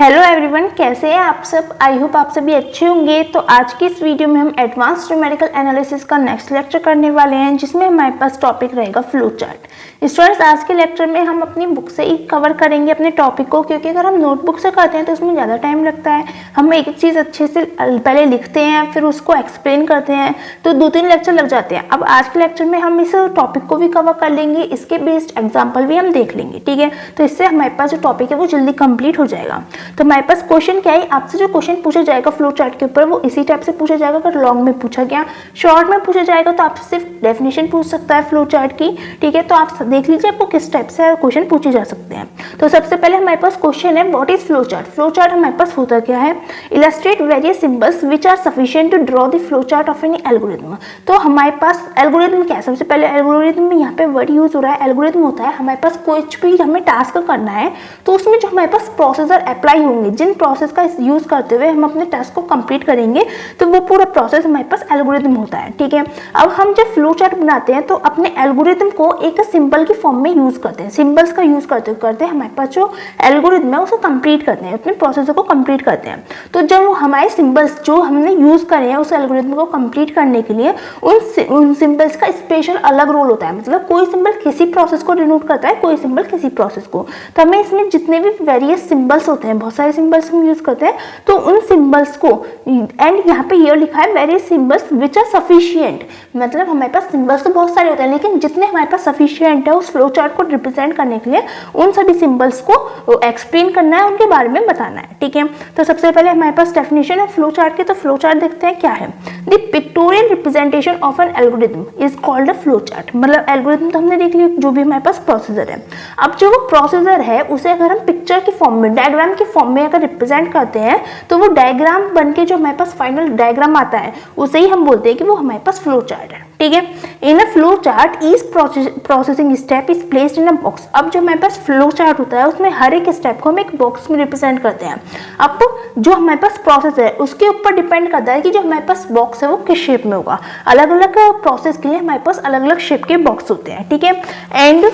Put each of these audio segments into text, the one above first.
Hello everyone, कैसे हैं आप सब। आई होप आप सभी अच्छे होंगे। तो आज की इस वीडियो में हम एडवांस्ड न्यूमेरिकल एनालिसिस का नेक्स्ट लेक्चर करने वाले हैं, जिसमें हमारे पास टॉपिक रहेगा फ्लो चार्ट। स्टूडेंट्स, आज के लेक्चर में हम अपनी बुक से ही कवर करेंगे अपने टॉपिक को, क्योंकि अगर हम नोटबुक से करते हैं तो उसमें ज़्यादा टाइम लगता है। हम एक एक चीज़ अच्छे से पहले लिखते हैं, फिर उसको एक्सप्लेन करते हैं, तो 2-3 लेक्चर लग जाते हैं। अब आज के लेक्चर में हम इस टॉपिक को भी कवर कर लेंगे, इसके बेस्ड एग्जाम्पल भी हम देख लेंगे, ठीक है। तो इससे हमारे पास जो टॉपिक है वो जल्दी कंप्लीट हो जाएगा। तो हमारे पास क्वेश्चन क्या है, आपसे जो क्वेश्चन पूछा जाएगा फ्लो चार्ट के ऊपर वो इसी टाइप से पूछा जाएगा। अगर लॉन्ग में पूछा गया, शॉर्ट में पूछा जाएगा तो आपसे सिर्फ डेफिनेशन पूछ सकता है फ्लो चार्ट की, ठीक है। तो आप देख लीजिए आपको किस टाइप से क्वेश्चन पूछे जा सकते हैं। तो सबसे पहले हमारे पास क्वेश्चन है, what is flow chart. Flow chart हमारे पास होता क्या है, illustrate various symbols which are sufficient to draw the flow chart of any algorithm. तो हमारे पास एल्गोरिथम क्या है, सबसे पहले एल्गोरिथम में यहाँ पे वर्ड यूज हो रहा है एल्गोरिथम होता है। हमारे पास कुछ भी हमें टास्क करना है तो उसमें जो हमारे पास प्रोसेसर अप्लाई होंगे, जिन प्रोसेस का यूज करते हुए हम अपने टास्क को कंप्लीट करेंगे, तो वो पूरा प्रोसेस हमारे पास एल्गोरिथम होता है, ठीक है। अब हम जब फ्लो चार्ट बनाते हैं तो अपने एल्गोरिथम को एक सिंबल की फॉर्म में यूज करते हैं, सिंबल्स का यूज करते हमारे पास जो एल्गोरिथम है उसको कंप्लीट करते हैं, अपने प्रोसेसर को कंप्लीट करते हैं। तो जब हमारे सिंबल्स जो हमने यूज करे हैं उस एल्गोरिथम को कंप्लीट करने के लिए उन सिंबल्स का स्पेशल अलग रोल होता है। मतलब कोई सिंबल किसी प्रोसेस को डिनोट करता है, कोई सिंबल किसी प्रोसेस को। तो हमें इसमें जितने भी वेरियस सिंबल्स होते हैं, बहुत सारे सिंबल्स हम यूज करते हैं, तो उन सिंबल्स को, एंड यहाँ पे ये लिखा है various symbols which are sufficient. मतलब हमारे पास सिंबल्स तो बहुत सारे होते हैं, लेकिन जितने हमारे पास सफिशिएंट है उस फ्लो चार्ट को रिप्रेजेंट करने के लिए उन सभी सिंबल्स को एक्सप्लेन करना है, उनके बारे में बताना है, ठीक है। तो सबसे पहले हमारे पास डेफिनेशन है फ्लो चार्ट की। तो फ्लो चार्ट देखते हैं क्या है। The pictorial representation of an algorithm is called a flow chart. मतलब एल्गोरिथम तो हमने देख लिया, जो भी हमारे पास प्रोसेसर है। अब जो वो प्रोसेसर है उसे अगर हम पिक्चर की फॉर्म में, डायग्राम की फॉर्म में अगर रिप्रेजेंट करते हैं तो वो डायग्राम बनके जो हमारे पास फाइनल डायग्राम आता है उसे ही हम बोलते हैं कि वो हमारे पास फ्लो चार्ट है, ठीक है। In a flow chart each processing step is placed in a box. अब जो हमारे पास फ्लो चार्ट होता है उसमें हर एक स्टेप को हम एक बॉक्स में रिप्रेजेंट करते हैं। अब जो हमारे पास प्रोसेस है उसके ऊपर डिपेंड करता है कि जो हमारे पास बॉक्स है वो किस शेप में होगा। अलग अलग प्रोसेस के लिए हमारे पास अलग अलग शेप के बॉक्स होते हैं, ठीक है। And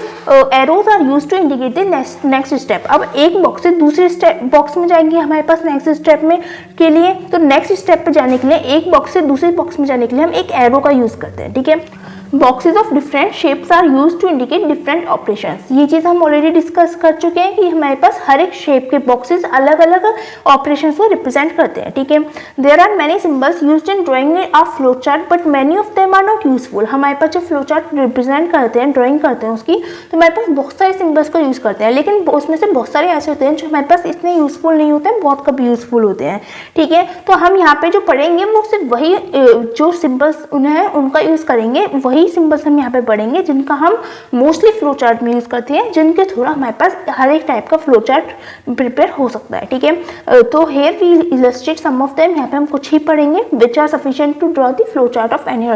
arrows are used to indicate the next step. अब एक बॉक्स से दूसरे स्टेप बॉक्स में जाएंगे हमारे पास नेक्स्ट स्टेप में के लिए, तो नेक्स्ट स्टेप पे जाने के लिए एक बॉक्स से दूसरे बॉक्स में जाने के लिए हम एक एरो का यूज करते हैं, ठीक है। Boxes of different shapes are used to indicate different operations. ये चीज़ हम ऑलरेडी डिस्कस कर चुके हैं कि हमारे पास हर एक शेप के बॉक्सेस अलग अलग ऑपरेशंस को रिप्रेजेंट करते हैं, ठीक है। There are many symbols used in drawing of flow chart but many of them are not useful. हमारे पास जो फ्लो चार्ट रिप्रेजेंट करते हैं, ड्राइंग करते हैं उसकी, तो हमारे पास बहुत सारे सिंबल्स को यूज करते हैं, लेकिन उसमें से बहुत सारे ऐसे होते हैं जो हमारे पास इतने यूजफुल नहीं होते हैं, बहुत कभी यूजफुल होते हैं, ठीक है। तो हम यहाँ पे जो पढ़ेंगे वो सिर्फ वही जो सिंबल्स उन्हें उनका यूज करेंगे, वही सिंबल्स हम यहाँ पे पढ़ेंगे जिनका हम मोस्टली फ्लो चार्ट में यूज करते हैं, जिनके थ्रू हमारे पास हर एक टाइप का फ्लो चार्ट प्रिपेयर हो सकता है, ठीक है। तो here we illustrate some of them. यहाँ पे हम कुछ ही पढ़ेंगे which are sufficient to draw the flow chart of any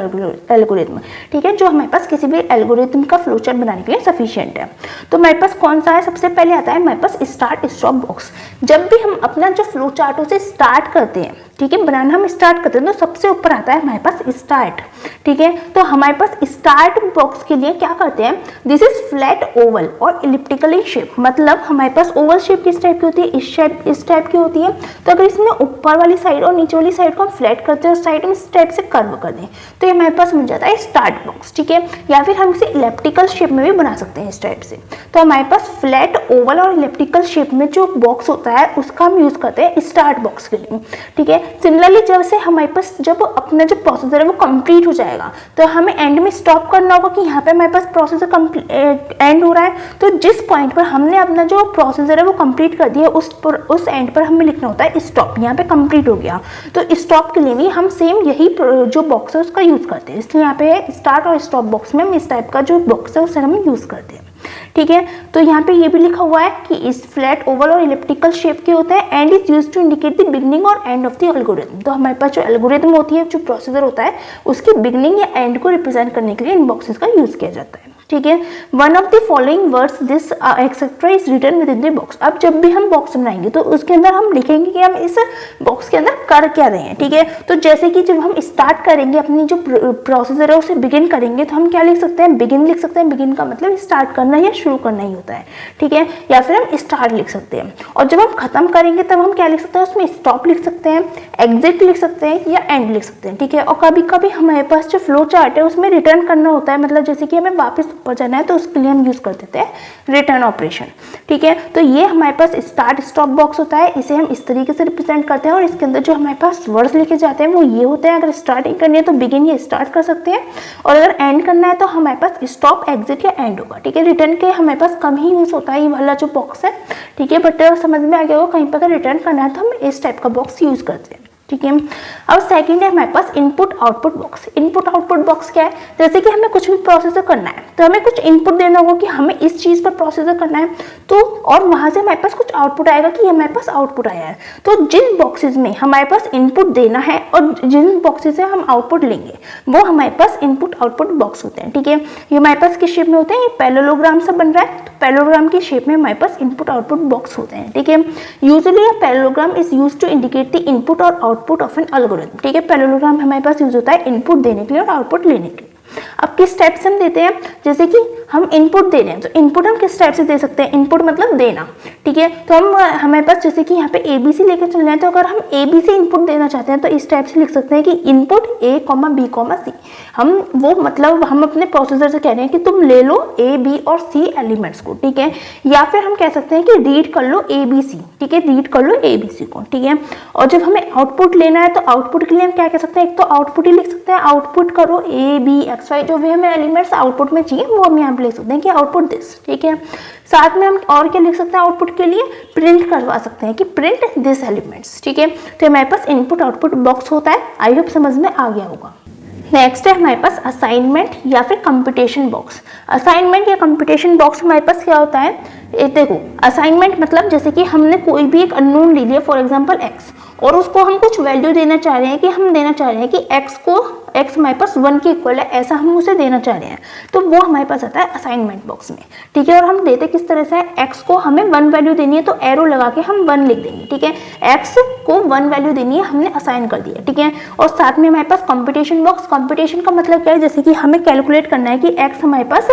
algorithm, ठीक है, जो हमारे पास किसी भी एल्गोरिथम का फ्लो चार्ट बनाने के लिए सफिशिएंट है। तो हमारे पास कौन सा है, सबसे पहले आता है हमारे पास स्टार्ट स्टॉप बॉक्स। जब भी हम अपना जो फ्लो चार्ट से स्टार्ट करते हैं, ठीक है, बनाना हम स्टार्ट करते हैं, तो सबसे ऊपर आता है हमारे पास स्टार्ट, ठीक है। तो हमारे पास स्टार्ट बॉक्स के लिए क्या करते हैं, दिस इज फ्लैट ओवल और इलिप्टिकल इन शेप। मतलब हमारे पास ओवल शेप किस टाइप की होती है, इस टाइप की होती है। तो अगर इसमें ऊपर वाली साइड और नीचे वाली साइड को हम फ्लैट करते हैं, उस साइड में इस टाइप से कर्व कर दें, तो ये हमारे पास मिल जाता है स्टार्ट बॉक्स, ठीक है। या फिर हम इसे इलिप्टिकल शेप में भी बना सकते हैं इस टाइप से। तो हमारे पास फ्लैट ओवल और इलिप्टिकल शेप में जो बॉक्स होता है उसका हम यूज करते हैं स्टार्ट बॉक्स के लिए, ठीक है। सिमिलरली जब से हमारे पास जब अपना जो प्रोसेसर है वो कंप्लीट हो जाएगा तो हमें एंड में स्टॉप करना होगा कि यहाँ पे हमारे पास प्रोसेसर एंड हो रहा है। तो जिस पॉइंट पर हमने अपना जो प्रोसेसर है वो कंप्लीट कर दिया उस एंड पर हमें लिखना होता है स्टॉप। यहाँ पे कंप्लीट हो गया तो स्टॉप के लिए भी हम सेम यही जो बॉक्स है उसका यूज करते हैं। इसलिए यहाँ पे स्टार्ट और स्टॉप बॉक्स में हम इस टाइप का जो बॉक्स है उसे हम यूज करते हैं, ठीक है। तो यहाँ पे ये भी लिखा हुआ है कि इस फ्लैट ओवल और इलिप्टिकल शेप के होते हैं and is used to indicate the beginning और एंड ऑफ द एल्गोरिथम। तो हमारे पास जो एल्गोरिथम होती है, जो प्रोसेसर होता है, उसकी बिगनिंग या एंड को रिप्रेजेंट करने के लिए इन बॉक्सेस का यूज किया जाता है, ठीक है। One of the following words this etcetera is written within the box. अब जब भी हम बॉक्स बनाएंगे तो उसके अंदर हम लिखेंगे कि हम इस बॉक्स के अंदर कर क्या रहे हैं, ठीक है। तो जैसे कि जब हम स्टार्ट करेंगे अपनी जो प्रोसीजर है उसे बिगिन करेंगे तो हम क्या लिख सकते हैं, बिगिन लिख सकते हैं। बिगिन का मतलब स्टार्ट करना या शुरू करना ही होता है, ठीक है, या फिर हम स्टार्ट लिख सकते हैं। और जब हम खत्म करेंगे तब हम क्या लिख सकते हैं, उसमें स्टॉप लिख सकते हैं, एग्जिट लिख सकते हैं या एंड लिख सकते हैं, ठीक है। और कभी कभी हमारे पास जो फ्लो चार्ट है उसमें रिटर्न करना होता है, मतलब जैसे कि हमें वापस ऊपर जाना है तो उसके लिए हम यूज कर देते हैं रिटर्न ऑपरेशन, ठीक है। तो ये हमारे पास स्टार्ट स्टॉप बॉक्स होता है, इसे हम इस तरीके से रिप्रेजेंट करते हैं। और इसके अंदर जो हमारे पास वर्ड्स लिखे जाते हैं वो ये होते हैं। अगर स्टार्टिंग करनी है तो बिगिन या स्टार्ट कर सकते हैं, और अगर एंड करना है तो हमारे पास स्टॉप एग्जिट या एंड होगा, ठीक है। रिटर्न के हमारे पास कम ही यूज होता है ये वाला जो बॉक्स है, ठीक है, बट समझ में आ गया होगा। कहीं पर अगर रिटर्न करना है तो हम इस टाइप का बॉक्स यूज करते हैं, ठीक है। अब सेकंड है हमारे पास input output box. Input output box क्या है, जैसे कि हमें कुछ भी प्रोसेसर करना है तो हमें कुछ इनपुट देना होगा कि हमें इस चीज पर प्रोसेसर करना है, तो और वहां से हमारे पास कुछ आउटपुट आएगा कि हमारे पास आउटपुट आया है। तो जिन बॉक्सेस में हमारे पास इनपुट देना है और जिन बॉक्सेस से हम आउटपुट लेंगे वो हमारे पास इनपुट आउटपुट बॉक्स होते हैं, ठीक है। ये हमारे पास किस शेप में होते हैं, ये पैरेललोग्राम से बन रहा है, तो पैरेललोग्राम की शेप में हमारे पास इनपुट आउटपुट बॉक्स होते हैं, ठीक है। Usually a parallelogram is used to indicate the input और आउटपुट ऑफ एन एल्गोरिथम, ठीक है। पैरेललोग्राम हमारे पास यूज होता है इनपुट देने के लिए और आउटपुट लेने के लिए। अब किस टाइप से हम देते हैं, जैसे कि हम इनपुट दे रहे हैं तो इनपुट हम किस टाइप से दे सकते हैं, इनपुट मतलब देना, ठीक है। तो हम हमारे पास जैसे कि यहाँ पे ABC लेकर चल रहे हैं, तो अगर हम ABC इनपुट देना चाहते हैं तो इस टाइप से लिख सकते हैं कि इनपुट A, B, C। हम वो मतलब हम अपने प्रोसेसर से कह रहे हैं कि तुम ले लो A, B और C एलिमेंट्स को, ठीक है। या फिर हम कह सकते हैं कि रीड कर लो ABC, ठीक है, रीड कर लो ABC को, ठीक है। और जब हमें आउटपुट लेना है तो आउटपुट के लिए हम क्या कह सकते हैं, एक तो आउटपुट ही लिख सकते हैं, आउटपुट करो A, B, XY, जो भी हमें एलिमेंट्स आउटपुट में चाहिए वो हम यहाँ पे लिख सकते हैं कि आउटपुट दिस, ठीक है। साथ में हम और क्या लिख सकते हैं, आउटपुट के लिए प्रिंट करवा सकते हैं कि प्रिंट दिस एलिमेंट्स, ठीक है। तो हमारे पास इनपुट आउटपुट बॉक्स होता है। आई होप समझ में आ गया होगा। नेक्स्ट है हमारे पास असाइनमेंट या फिर कंपटीशन बॉक्स। असाइनमेंट या कंपटीशन बॉक्स हमारे पास क्या होता है, देखो असाइनमेंट मतलब जैसे कि हमने कोई भी एक अननोन ले लिया, फॉर एग्जांपल x, और उसको हम कुछ वैल्यू देना चाह रहे हैं कि हम देना चाह रहे हैं कि x हमारे पास 1 के इक्वल है, ऐसा हम उसे देना चाह रहे हैं, तो वो हमारे पास आता है असाइनमेंट बॉक्स में, ठीक है। और हम देते किस तरह से, x को हमें 1 वैल्यू देनी है तो एरो लगा के हम 1 लिख देंगे, ठीक है। x को 1 वैल्यू देनी है, हमने असाइन कर दिया, ठीक है। और साथ में हमारे पास कंपटीशन बॉक्स। कंपटीशन का मतलब क्या है, जैसे कि हमें कैलकुलेट करना है कि x हमारे पास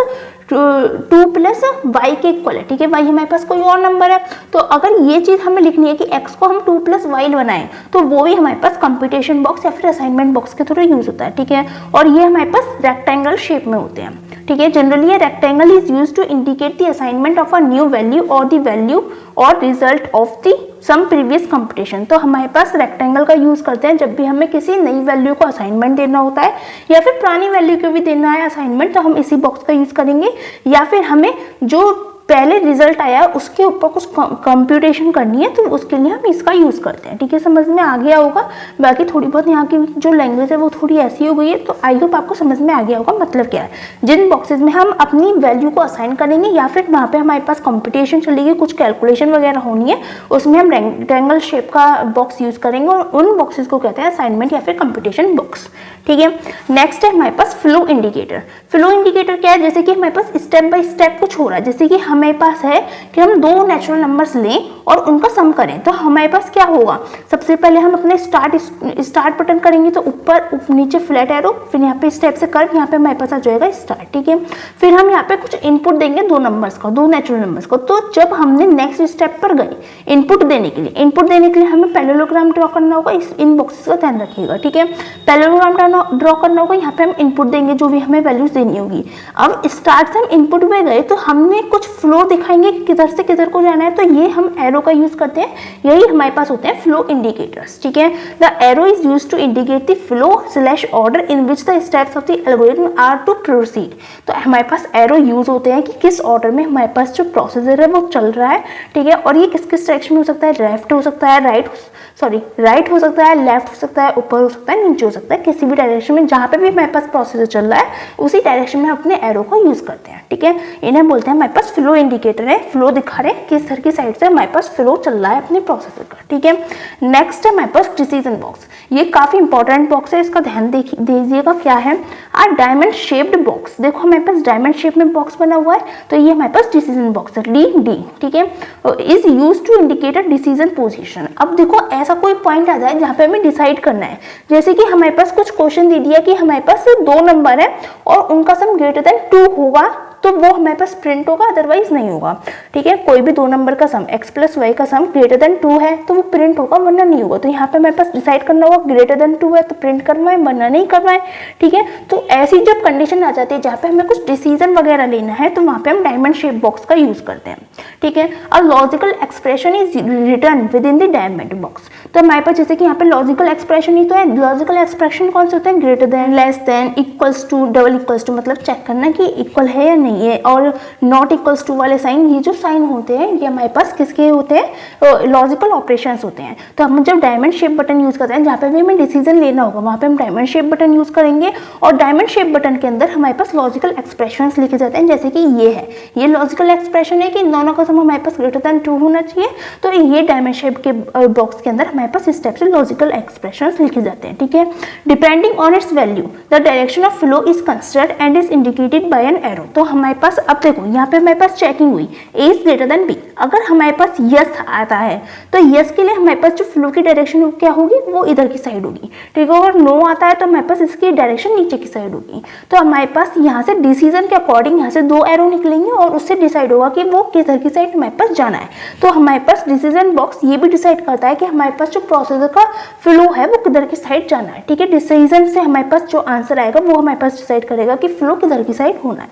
2 प्लस y के इक्वल है, ठीक है। y हमारे पास कोई और नंबर है, तो अगर ये चीज हमें लिखनी है कि x को हम 2 प्लस y बनाएं तो वो भी हमारे पास कंपटीशन बॉक्स या फिर असाइनमेंट बॉक्स के थ्रू यूज होता है, ठीक है। और ये हमारे पास रेक्टेंगल शेप में होते हैं, ठीक है। Generally rectangle is used to indicate the assignment of a new value और द वैल्यू और result of the sum previous competition. तो हमारे पास रेक्टेंगल का यूज करते हैं जब भी हमें किसी नई वैल्यू को असाइनमेंट देना होता है, या फिर पुरानी वैल्यू को भी देना है असाइनमेंट, तो हम इसी बॉक्स का यूज करेंगे। या फिर हमें जो पहले रिजल्ट आया उसके ऊपर कुछ कंप्यूटेशन करनी है तो उसके लिए हम इसका यूज करते हैं, ठीक है। समझ में आ गया होगा। बाकी थोड़ी बहुत यहाँ की जो लैंग्वेज है वो थोड़ी ऐसी हो गई है, तो आई होप आपको समझ में आ गया होगा मतलब क्या है। जिन बॉक्सेस में हम अपनी वैल्यू को असाइन करेंगे या फिर वहाँ पे हमारे पास कंपटीशन चलेगी, कुछ कैलकुलेशन वगैरह होनी है, उसमें हम रेक्टेंगल शेप का बॉक्स यूज करेंगे और उन बॉक्सेस को कहते हैं असाइनमेंट या फिर कंपटीशन बॉक्स, ठीक है। नेक्स्ट है हमारे पास फ्लो इंडिकेटर। फ्लो इंडिकेटर क्या है, जैसे कि हमारे पास स्टेप बाय स्टेप कुछ हो रहा है, जैसे कि हमारे पास है कि हम 2 नेचुरल नंबर्स लें और उनका सम करें, तो हमारे पास क्या होगा, सबसे पहले हम अपने स्टार्ट बटन करेंगे तो ऊपर नीचे फ्लैट एरो, फिर यहाँ पे स्टेप से कर्व, यहाँ पे हमारे पास आ जाएगा स्टार्ट, ठीक है। फिर हम यहाँ पे कुछ इनपुट देंगे 2 नंबर्स का, 2 नेचुरल नंबर्स को। तो जब हमने नेक्स्ट स्टेप पर गए इनपुट देने के लिए हमें पैरेललोग्राम ड्रॉ करना होगा। इन बॉक्सेस का ध्यान रखिएगा, ठीक है। पैरेललोग्राम ड्रॉ करना होगा, यहाँ पे हम इनपुट देंगे जो भी हमें वैल्यूज देनी होगी। अब स्टार्ट से हम इनपुट में गए तो हमने कुछ फ्लो दिखाएंगे कि किधर से किधर को जाना है, तो ये हम एरो का यूज करते हैं, यही हमारे पास होते हैं फ्लो इंडिकेटर्स, ठीक है। The arrow is used to indicate the flow slash order in which the steps of the algorithm are to proceed. तो हमारे पास एरो यूज होते हैं कि किस ऑर्डर में हमारे पास जो प्रोसीजर है वो चल रहा है, ठीक है। और ये किस किस डायरेक्शन में हो सकता है, लेफ्ट हो सकता है, राइट हो सकता है, लेफ्ट हो सकता है, ऊपर हो सकता है, नीचे हो सकता है, किसी भी डायरेक्शन में जहाँ पे भी हमारे पास प्रोसीजर चल रहा है उसी डायरेक्शन में अपने एरो को यूज करते हैं, ठीक है। इन्हें बोलते हैं हमारे पास फ्लो इंडिकेटर है, फ्लो दिखा रहे हैं किस तरह की साइड से हमारे पास फ्लो चल रहा है अपने प्रोसेसर का। ठीक है। नेक्स्ट है हमारे पास डिसीजन बॉक्स। ये काफी इंपॉर्टेंट बॉक्स है, इसका ध्यान दीजिएगा क्या है। डायमंड शेप्ड बॉक्स, देखो हमारे पास डायमंड शेप में बॉक्स बना हुआ है, तो ये हमारे पास डिसीजन बॉक्स है, डी, ठीक है। Is use to indicate a decision position. अब देखो ऐसा कोई पॉइंट आ जाए जहाँ पे हमें डिसाइड करना है, जैसे कि हमारे पास कुछ क्वेश्चन दे दिया कि हमारे पास 2 नंबर है और उनका सम ग्रेटर देन 2 होगा, तो वो हमारे पास प्रिंट होगा, अदरवाइज नहीं होगा, ठीक है। कोई भी 2 नंबर का सम x प्लस वाई का सम ग्रेटर देन 2 है तो वो प्रिंट होगा, वरना नहीं होगा। तो यहाँ पे हमारे पास डिसाइड करना होगा ग्रेटर देन 2 है तो प्रिंट करवाएं, वरना नहीं करवाएं, ठीक है। तो ऐसी जब कंडीशन आ जाती है जहाँ पे हमें कुछ डिसीजन वगैरह लेना है, तो वहाँ पे हम डायमंड शेप बॉक्स का यूज करते हैं, ठीक है। A logical expression is return with in the diamond box. तो हमारे पास जैसे कि यहाँ पे लॉजिकल एक्सप्रेशन ही तो है, लॉजिकल एक्सप्रेशन कौन से होते हैं, greater than, less than, equals to, double equals to, मतलब चेक करना कि इक्वल है या नहीं है, और नॉट इक्वल्स टू वाले साइन, ये जो साइन होते हैं ये हमारे पास किसके होते हैं, लॉजिकल ऑपरेशंस होते हैं। तो हम जब डायमंड शेप बटन यूज करते हैं, जहाँ पे भी हमें डिसीजन लेना होगा वहाँ पे हम डायमंड शेप बटन यूज करेंगे, और डायमंड शेप बटन के अंदर हमारे पास लॉजिकल एक्सप्रेशंस लिखे जाते हैं, जैसे कि ये है, ये लॉजिकल एक्सप्रेशन है कि दोनों का सम हमारे पास ग्रेटर देन 2 होना चाहिए, तो ये डायमंड शेप के बॉक्स के अंदर हमारे पास इस टाइप से लॉजिकल एक्सप्रेशंस लिखे जाते हैं, ठीक है। Depending on it's value the direction of flow is considered and is indicated by an arrow. तो हमारे पास अब देखो यहाँ पे हमारे पास चेकिंग हुई, ए इज ग्रेटर देन बी। अगर हमारे पास यस आता है तो यस के लिए हमारे पास जो फ्लो की डायरेक्शन क्या होगी, वो इधर की साइड होगी, ठीक है। अगर नो आता है तो हमारे पास इसकी डायरेक्शन नीचे की साइड होगी। तो हमारे पास यहाँ से डिसीजन के अकॉर्डिंग यहाँ से 2 एरो निकलेंगे और उससे डिसाइड होगा कि वो किधर की साइड हमारे पास जाना है। तो हमारे पास डिसीजन बॉक्स ये भी डिसाइड करता है कि हमारे पास जो प्रोसेसर का फ्लो है वो किधर की साइड जाना है, ठीक है। डिसीजन से हमारे पास जो आंसर आएगा वो हमारे पास डिसाइड करेगा कि फ्लो किधर की साइड होना है,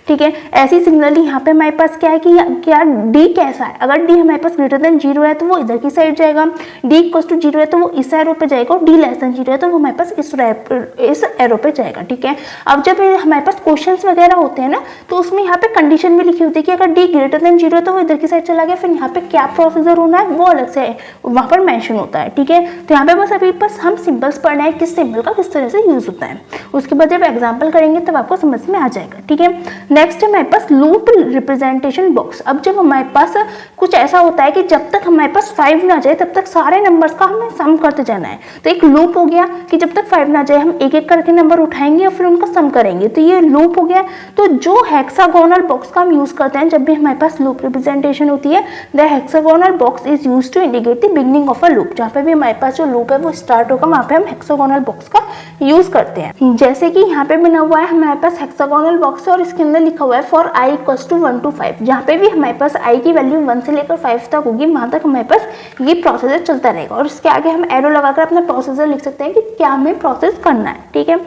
ठीक है। ऐसी सिमिलरली यहाँ पे हमारे पास क्या है कि क्या डी कैसा है, अगर डी हमारे पास ग्रेटर देन 0 है तो वो इधर की साइड जाएगा, डी इक्वल टू 0 है तो वो इस एरो पे जाएगा, और डी लेस देन 0 है तो वो हमारे पास इस एरो पे जाएगा, ठीक है। अब जब हमारे पास क्वेश्चंस वगैरह होते हैं ना, तो उसमें यहाँ पे कंडीशन भी लिखी होती है कि अगर डी ग्रेटर देन 0 है तो वो इधर की साइड चला गया, फिर यहाँ पे क्या प्रोसीजर होना है वो अलग से वहाँ पर मेंशन होता है, ठीक है। तो यहाँ पे बस अभी बस हम सिंबल्स पढ़ना है, किस सिंबल का किस तरह से यूज होता है, उसके बाद जब एग्जाम्पल करेंगे तब आपको समझ में आ जाएगा, ठीक है। नेक्स्ट है हमारे पास लूप रिप्रेजेंटेशन बॉक्स। अब जब हमारे पास कुछ ऐसा होता है कि जब तक हमारे पास 5 ना जाए तब तक सारे नंबर्स का हमें सम करते जाना है, तो एक लूप हो गया कि जब तक 5 ना जाए हम एक एक करके नंबर उठाएंगे और फिर उनका सम करेंगे, तो ये लूप हो गया। तो जो हेक्सागोनल बॉक्स का हम यूज करते हैं जब भी हमारे पास लूप रिप्रेजेंटेशन होती है, the hexagonal box is used to indicate the beginning of a loop. जहाँ पे भी हमारे पास जो लूप है वो स्टार्ट होगा वहाँ पे हम हेक्सागोनल बॉक्स का यूज करते हैं। जैसे कि यहाँ पे बना हुआ है हमारे पास हेक्सागोनल बॉक्स है और इसके अंदर लिखा हुआ है for i equals to 1 to 5। जहाँ पे भी हमारे पास i की वैल्यू 1 से लेकर 5 तक होगी, वहां तक हमारे पास ये प्रोसेसर चलता रहेगा, और इसके आगे हम एरो लगाकर अपना प्रोसेसर लिख सकते हैं कि क्या हमें प्रोसेस करना है, ठीक है।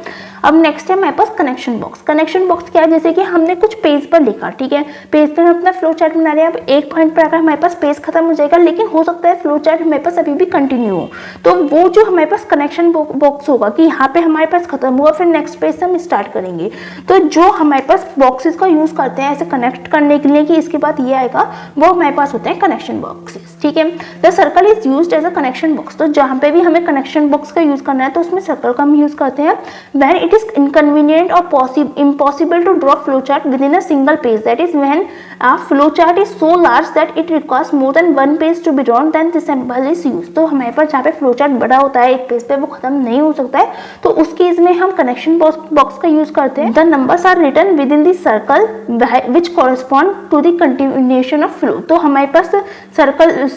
अब नेक्स्ट है हमारे पास कनेक्शन बॉक्स। कनेक्शन बॉक्स क्या है, जैसे कि हमने कुछ पेज पर लिखा, ठीक है, पेज पर हम अपना फ्लो चार्ट बना रहे हैं। अब एक पॉइंट पर अगर हमारे पास पेज खत्म हो जाएगा, लेकिन हो सकता है फ्लो चार्ट हमारे पास अभी भी कंटिन्यू हो, तो वो जो हमारे पास कनेक्शन बॉक्स होगा कि यहाँ पे हमारे पास खत्म हुआ, फिर नेक्स्ट पेज से हम स्टार्ट करेंगे। तो जो हमारे पास बॉक्सेस का यूज करते हैं ऐसे कनेक्ट करने के लिए कि इसके बाद ये आएगा, वो हमारे पास होते हैं कनेक्शन बॉक्सेस, ठीक है। The circle is used as a connection box. तो जहाँ पे भी हमें कनेक्शन बॉक्स का यूज करना है तो उसमें सर्कल का हम यूज करते हैं when it is inconvenient or impossible to draw flowchart within a single page. That is when a flowchart is so large that it requires more than one page to be drawn, then this symbol is used. तो हमारे पास जहाँ पे flowchart बड़ा होता है एक page पे, वो खत्म नहीं हो सकता है, तो उस केस में हम कनेक्शन बॉक्स का यूज करते हैं। The numbers are written within the circle which correspond to the continuation of flow. तो हमारे पास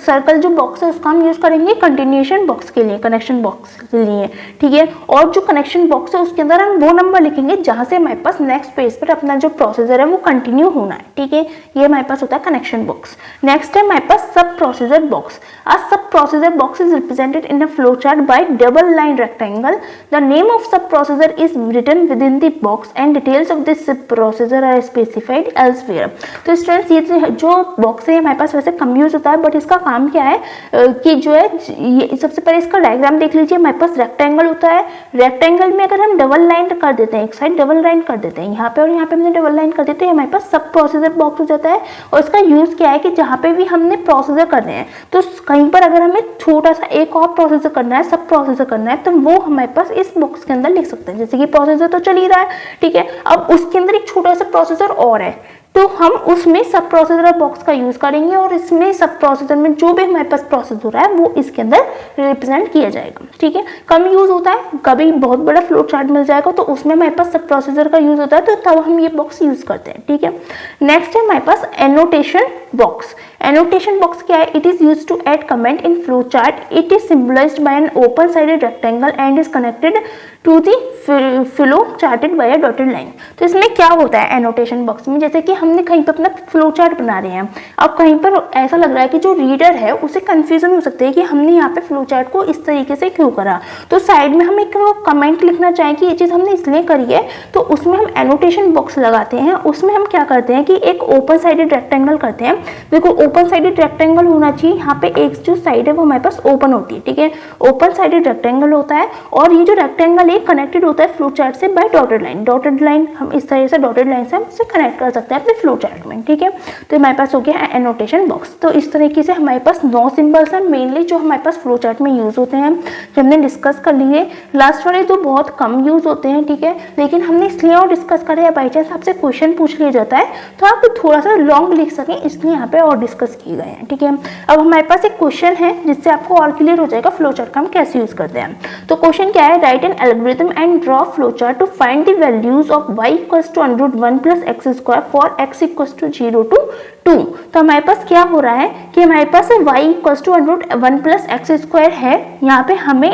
सर्कल जो बॉक्स है उसका हम यूज करेंगे कंटिन्यूएशन बॉक्स के लिए, कनेक्शन बॉक्स के लिए, ठीक है। और जो कनेक्शन बॉक्स है उसके अंदर हम वो नंबर लिखेंगे जहां से हमारे पास नेक्स्ट पेज पर अपना जो प्रोसीजर है वो कंटिन्यू होना है, ठीक है। ये हमारे पास होता है कनेक्शन बॉक्स। नेक्स्ट है हमारे पास सब procedure box. A sub processor box is represented in a flowchart by double line rectangle. The name of sub processor is written within the box and details of this sub processor are specified elsewhere. तो students ये जो box है हमारे पास वैसे कम use होता है, but इसका काम क्या है कि जो है ये सबसे पहले इसका डायग्राम देख लीजिए। हमारे पास रेक्टेंगल होता है, रेक्टेंगल में अगर हम डबल लाइन कर देते हैं, एक साइड डबल लाइन कर देते हैं यहाँ पे और यहाँ पे हमने डबल लाइन कर देते हैं, हमारे पास सब प्रोसीजर बॉक्स हो जाता है। और इसका यूज क्या है कि जहाँ पे भी हमने प्रोसीजर करने हैं, तो कहीं पर अगर हमें छोटा सा एक और प्रोसेसर करना है, सब प्रोसेसर करना है, तो वो हमारे पास इस बॉक्स के अंदर लिख सकते हैं। जैसे कि प्रोसेसर तो चल ही रहा है, ठीक है, अब उसके अंदर एक छोटा सा प्रोसेसर और है, तो हम उसमें सब प्रोसेसर बॉक्स का यूज करेंगे और इसमें सब प्रोसेसर में जो भी हमारे पास प्रोसेस हो रहा है वो इसके अंदर रिप्रेजेंट किया जाएगा। ठीक है, कम यूज होता है, कभी बहुत बड़ा फ्लो चार्ट मिल जाएगा तो उसमें हमारे पास सब प्रोसेसर का यूज होता है, तो तब हम ये बॉक्स यूज करते हैं। ठीक है, नेक्स्ट है हमारे पास एनोटेशन बॉक्स। एनोटेशन बॉक्स क्या है? It is use to add comment in flow chart. It is symbolized by an open sided rectangle and is connected to the flow charted by a dotted line. तो इसमें क्या होता है annotation box में, जैसे कि हमने कहीं पर अपना फ्लो चार्ट बना रहे हैं, अब कहीं पर ऐसा लग रहा है कि जो रीडर है उसे कंफ्यूजन हो सकती है कि हमने यहाँ पे फ्लो चार्ट को इस तरीके से क्यों करा, तो साइड में हम एक कमेंट लिखना चाहें कि ये चीज़ हमने इसलिए करी है, तो उसमें हम एनोटेशन बॉक्स लगाते हैं। उसमें हम क्या करते हैं कि एक ओपन साइडेड रेक्टेंगल करते हैं। देखो ओपन साइडेड रेक्टेंगल होना चाहिए, यहाँ पे एक जो साइड है वो हमारे पास ओपन होती है। ठीक है, ओपन साइडेड रेक्टेंगल होता है और ये जो रेक्टेंगल है कनेक्टेड होता है फ्लो चार्ट से by dotted line. Dotted line हम इस तरह से डॉटेड लाइन से हम इसे कनेक्ट कर सकते हैं अपने फ्लो चार्ट में। ठीक है, तो हमारे पास हो गया है एनोटेशन बॉक्स। तो इस तरीके से हमारे पास 9 सिंबल्स हैं मेनली जो हमारे पास फ्लो चार्ट में यूज होते हैं, जो हमने डिस्कस कर लिए। लास्ट वाले तो बहुत कम यूज होते हैं। ठीक है, लेकिन हमने इसलिए और डिस्कस करे, बाई चांस आपसे क्वेश्चन पूछ लिया जाता है तो आप थोड़ा सा लॉन्ग लिख सकें, इसलिए यहाँ पे और डिस्कस किए गए हैं। ठीक है, अब हमारे पास एक क्वेश्चन है जिससे आपको और क्लियर हो जाएगा फ्लो चार्ट का हम कैसे यूज करते हैं। तो क्वेश्चन क्या है? Write an algorithm and draw flow chart to find the values of y equals to √1 + x² for x equals to 0 to 2। तो हमारे पास क्या हो रहा है कि हमारे पास y इक्वल्स टू √1 + x² है। यहाँ पे हमें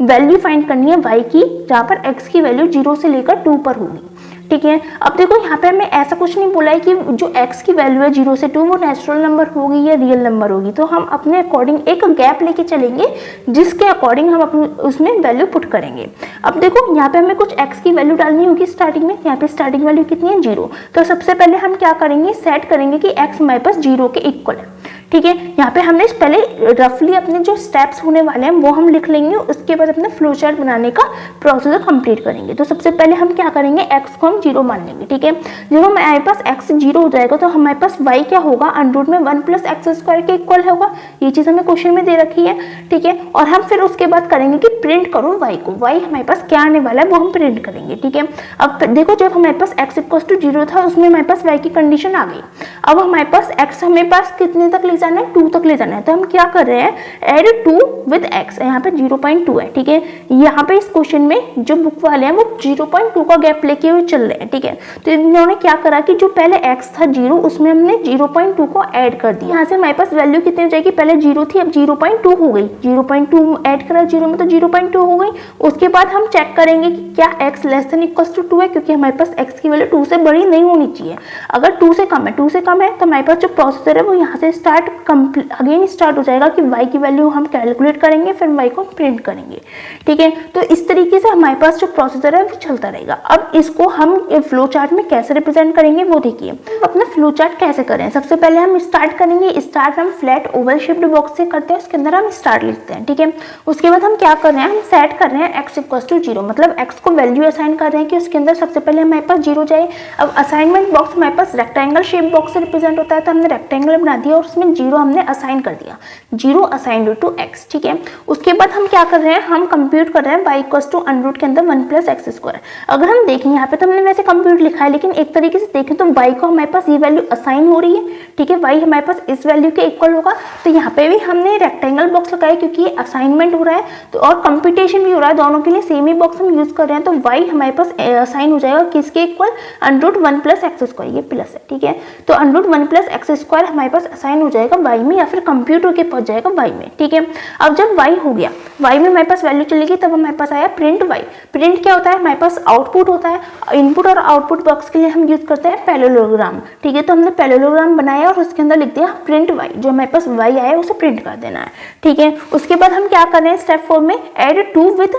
वैल्यू फाइंड करनी है y की, जहाँ पर x की वैल्यू 0 से लेकर 2 पर होगी। ठीक है, अब देखो यहाँ पे हमें ऐसा कुछ नहीं बोला है कि जो x की वैल्यू है 0 से 2 वो नेचुरल नंबर होगी या रियल नंबर होगी, तो हम अपने अकॉर्डिंग एक गैप लेके चलेंगे जिसके अकॉर्डिंग हम अपने उसमें वैल्यू पुट करेंगे। अब देखो यहाँ पे हमें कुछ x की वैल्यू डालनी होगी स्टार्टिंग में। यहाँ पे स्टार्टिंग वैल्यू कितनी है? 0। तो सबसे पहले हम क्या करेंगे? सेट करेंगे कि x हमारे पास 0 के इक्वल है। ठीक है, यहाँ पे हमने पहले रफली अपने जो स्टेप्स होने वाले हैं वो हम लिख लेंगे, उसके बाद अपना फ्लो चार्ट बनाने का प्रोसीजर कंप्लीट करेंगे। तो सबसे पहले हम क्या करेंगे? x को हम 0 मान लेंगे। ठीक है, जब हमारे पास x 0 हो जाएगा तो हमारे पास y क्या होगा? √1 + x² के इक्वल होगा। ये चीज़ हमें क्वेश्चन में दे रखी है। ठीक है, और हम फिर उसके बाद करेंगे कि प्रिंट करो y को। y हमारे पास क्या आने वाला है वो हम प्रिंट करेंगे। ठीक है, अब देखो जब हमारे पास x इक्वल टू 0 था उसमें हमारे पास y की कंडीशन आ गई। अब हमारे पास x हमें पास कितने तक ले जाना है? 2 तक ले जाना है। तो हम क्या कर रहे हैं? Add 2 with x। यहाँ पे 0.2 है। ठीक है, यहाँ पे इस क्वेश्चन में जो बुक वाले हैं वो 0.2 का गैप लेके हुए चल रहे हैं। ठीक है, तो इन्होंने क्या करा कि जो पहले x था 0 उसमें हमने 0.2 को ऐड कर दिया। यहाँ से हमारे पास वैल्यू कितनी हो जाएगी? पहले 0 थी, अब 0.2 हो गई। 0.2 ऐड करा 0 में तो 0.2 हो गई। उसके बाद हम चेक करेंगे कि क्या x < 2 है, क्योंकि हमारे पास x की वैल्यू 2 से बड़ी नहीं होनी चाहिए। अगर 2 से कम है तो हमारे पास जो प्रोसेसर है वो यहाँ से अगेन स्टार्ट हो जाएगा कि y की वैल्यू हम कैलकुलेट करेंगे, फिर y को प्रिंट करेंगे। ठीक है, तो इस तरीके से हमारे पास जो प्रोसेसर है वो चलता रहेगा। अब इसको हम फ्लो चार्ट में कैसे रिप्रेजेंट करेंगे वो देखिए। अपना फ्लो चार्ट कैसे करें? सबसे पहले हम स्टार्ट करेंगे। स्टार्ट हम फ्लैट ओवल शेप्ड बॉक्स से करते हैं, उसके अंदर हम स्टार्ट लिखते हैं। ठीक है, उसके बाद हम क्या कर रहे हैं? हम सेट कर रहे हैं x इक्वल टू 0, मतलब x को वैल्यू असाइन कर रहे हैं कि उसके अंदर सबसे पहले हमारे पास 0 जाए। अब असाइनमेंट बॉक्स हमारे पास रेक्टेंगल शेप बॉक्स से रिप्रेजेंट होता है, तो हमने रेक्टेंगल बना दिया और उसमें 0 हमने असाइन कर दिया, 0 असाइन टू x। ठीक है, उसके बाद हम क्या कर रहे हैं? हम कंप्यूट कर रहे हैं y इक्वल टू √ के अंदर 1 + x²। अगर हम देखें यहाँ पे तो हमने वैसे कंप्यूट लिखा है, लेकिन एक तरीके से देखें तो y को हमारे पास ये वैल्यू असाइन हो रही है। ठीक है, y हमारे पास इस वैल्यू के इक्वल होगा, तो यहाँ पे भी हमने रेक्टेंगल बॉक्स लगाया क्योंकि ये असाइनमेंट हो रहा है तो और कंप्यूटेशन भी हो रहा है, दोनों के लिए सेम ही बॉक्स हम यूज कर रहे हैं। तो y हमारे पास असाइन हो जाएगा किसके इक्वल? √1 + x²। ये प्लस है। ठीक है, तो √1 + x² हमारे पास असाइन हो जाएगा y में या फिर कंप्यूट होकर पहुंच जाएगा y में। ठीक है, अब जब y हो गया, y में हमारे पास वैल्यू चलेगी, तब हमारे पास आया प्रिंट y। प्रिंट क्या होता है? हमारे पास आउटपुट होता है। इनपुट और आउटपुट बॉक्स के लिए हम यूज करते हैं पैरेललोग्राम। ठीक है, तो हमने पैरेललोग्राम बनाया और उसके अंदर लिख दिया प्रिंट y। जो हमारे पास y आया है उसे प्रिंट कर देना है। ठीक है, उसके बाद हम क्या कर रहे हैं? स्टेप 4 में ऐड 2 विद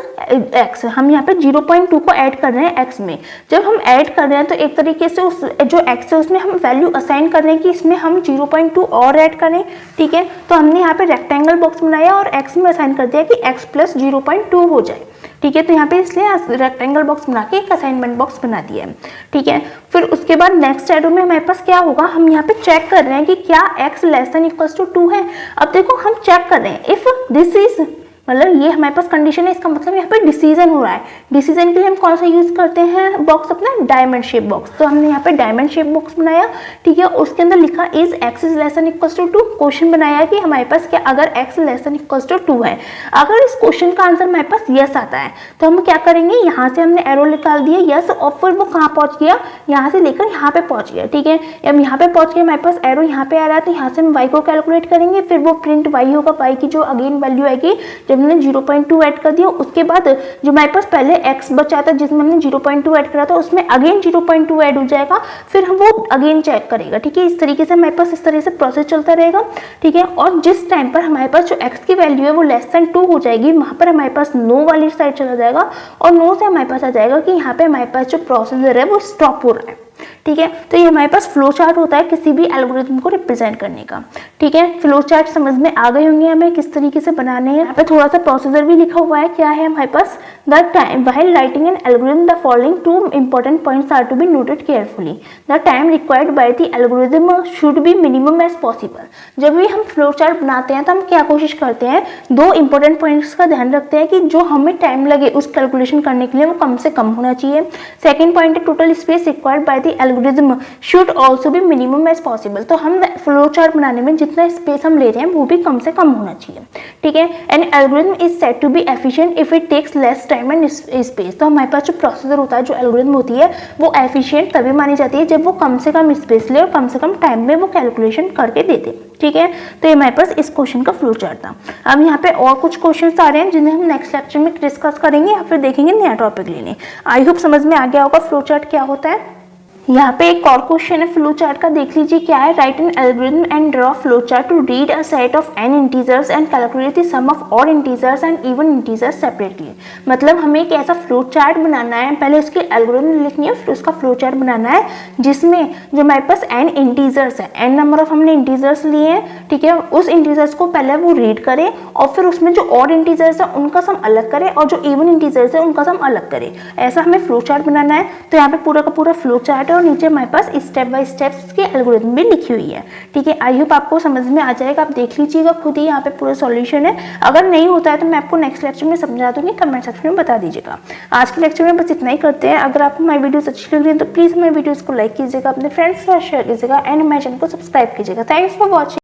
x। हम यहाँ पे 0.2 को ऐड कर रहे हैं x में। जब हम ऐड कर रहे हैं तो एक तरीके से उस जो x है उसमें हम वैल्यू असाइन कर रहे हैं कि इसमें हम 0.2 और ऐड करें। ठीक है, तो हमने यहाँ पे रेक्टेंगल बॉक्स बनाया और x में असाइन कर दिया कि x + 0.2 हो जाए। ठीक है, तो यहाँ पे इसलिए रेक्टेंगल बॉक्स बना के एक असाइनमेंट बॉक्स बना दिया है। ठीक है, फिर उसके बाद नेक्स्ट एडो में हमारे पास क्या होगा? हम यहाँ पे चेक कर रहे हैं कि क्या x < 2 है। अब देखो हम चेक कर रहे हैं इफ दिस इज मतलब ये हमारे पास कंडीशन है, इसका मतलब यहाँ पे डिसीजन हो रहा है। डिसीजन के लिए हम कौन सा यूज करते हैं बॉक्स अपना, डायमंड शेप बॉक्स। तो हमने यहाँ पे डायमंड शेप बॉक्स बनाया, ठीक है। उसके अंदर लिखा is x is less than equals to 2। Question बनाया कि हमारे पास क्या अगर x less than equals to 2 है, अगर इस क्वेश्चन का आंसर हमारे पास यस आता है तो हम क्या करेंगे, यहाँ से हमने एरो निकाल दिया यस, और फिर वो कहाँ पहुंच गया, यहाँ से लेकर यहाँ पे पहुंच गया, ठीक है। अब यहाँ पे पहुंच गया, हमारे पास एरो यहाँ पे आ रहा है, तो यहाँ से हम y को कैलकुलेट करेंगे, फिर वो प्रिंट y होगा, y की जो अगेन वैल्यू आएगी जब हमने 0.2 ऐड कर दिया, उसके बाद जो हमारे पास पहले x बचा था जिसमें हमने 0.2 ऐड करा था उसमें अगेन 0.2 ऐड हो जाएगा, फिर हम वो अगेन चेक करेगा, ठीक है। इस तरीके से हमारे पास इस तरह से प्रोसेस चलता रहेगा, ठीक है। और जिस टाइम पर हमारे पास जो x की वैल्यू है वो लेस देन 2 हो जाएगी, वहां पर हमारे पास नो वाली साइड चला जाएगा, और नो से हमारे पास आ जाएगा कि यहाँ पे हमारे पास जो प्रोसीजर है वो स्टॉप हो रहा है, ठीक है। तो ये हमारे पास फ्लो चार्ट होता है किसी भी एल्गोरिथम को रिप्रेजेंट करने का, ठीक है। फ्लो चार्ट समझ में आ गए होंगे हमें किस तरीके से बनाने हैं। यहाँ पे थोड़ा सा प्रोसीजर भी लिखा हुआ है, क्या है हमारे पास, the time while writing an algorithm the following 2 important points are to be noted carefully, the time required by the algorithm should be minimum as possible. जब भी हम फ्लो चार्ट बनाते हैं तो हम क्या कोशिश करते हैं, 2 इंपॉर्टेंट पॉइंट्स का ध्यान रखते हैं कि जो हमें टाइम लगे उस कैलकुलेशन करने के लिए वो कम से कम होना चाहिए। सेकेंड पॉइंट है total space required by the algorithm should also भी मिनिमम एज पॉसिबल। तो हम फ्लो चार्ट बनाने में जितना स्पेस हम ले रहे हैं वो भी कम से कम होना चाहिए, ठीक है। An algorithm is said to be efficient if it takes less time and space. तो हमारे पास जो प्रोसीजर होता है, जो एल्गोरिथम होती है वो एफिशिएंट तभी मानी जाती है जब वो कम से कम स्पेस ले और कम से कम टाइम में वो कैलकुलेशन करके दे दे, ठीक है। तो ये हमारे पास इस क्वेश्चन का फ्लो चार्ट था। अब यहाँ पे और कुछ क्वेश्चन आ रहे हैं जिन्हें हम नेक्स्ट लेक्चर में डिस्कस करेंगे या फिर देखेंगे नया टॉपिक लेने। आई होप समझ में आ गया होगा फ्लो चार्ट क्या होता है। यहाँ पे एक और क्वेश्चन है फ्लो चार्ट का, देख लीजिए क्या है। Write an algorithm and draw flow chart to read a set of n integers and calculate the sum of odd integers and even integers separately. मतलब हमें एक ऐसा फ्लो चार्ट बनाना है, पहले उसकी एल्गोरिथम लिखनी है फिर उसका फ्लो चार्ट बनाना है, जिसमें जो हमारे पास n इंटीजर्स है, n नंबर ऑफ हमने इंटीजर्स लिए हैं, ठीक है। उस इंटीजर्स को पहले वो रीड करे और फिर उसमें जो ऑड इंटीजर्स है उनका सम अलग करे और जो इवन इंटीजर्स है उनका सम अलग करे। ऐसा हमें फ्लो चार्ट बनाना है। तो यहाँ पे पूरा का पूरा फ्लो चार्ट और नीचे हमारे पास स्टेप बाय स्टेप की एल्गोरिथम भी लिखी हुई है, ठीक है। आई होप आपको समझ में आ जाएगा, आप देख लीजिएगा खुद ही, यहाँ पे पूरा सॉल्यूशन है। अगर नहीं होता है तो मैं आपको नेक्स्ट लेक्चर में समझा दूंगी, कमेंट सेक्शन में बता दीजिएगा। आज के लेक्चर में बस इतना ही करते हैं। अगर आपको हमारी वीडियोस अच्छी लग रही है तो प्लीज़ हमारी वीडियोस को लाइक कीजिएगा, अपने फ्रेंड्स के साथ शेयर कीजिएगा एंड हमारे चैनल को सब्सक्राइब कीजिएगा। Thanks for watching.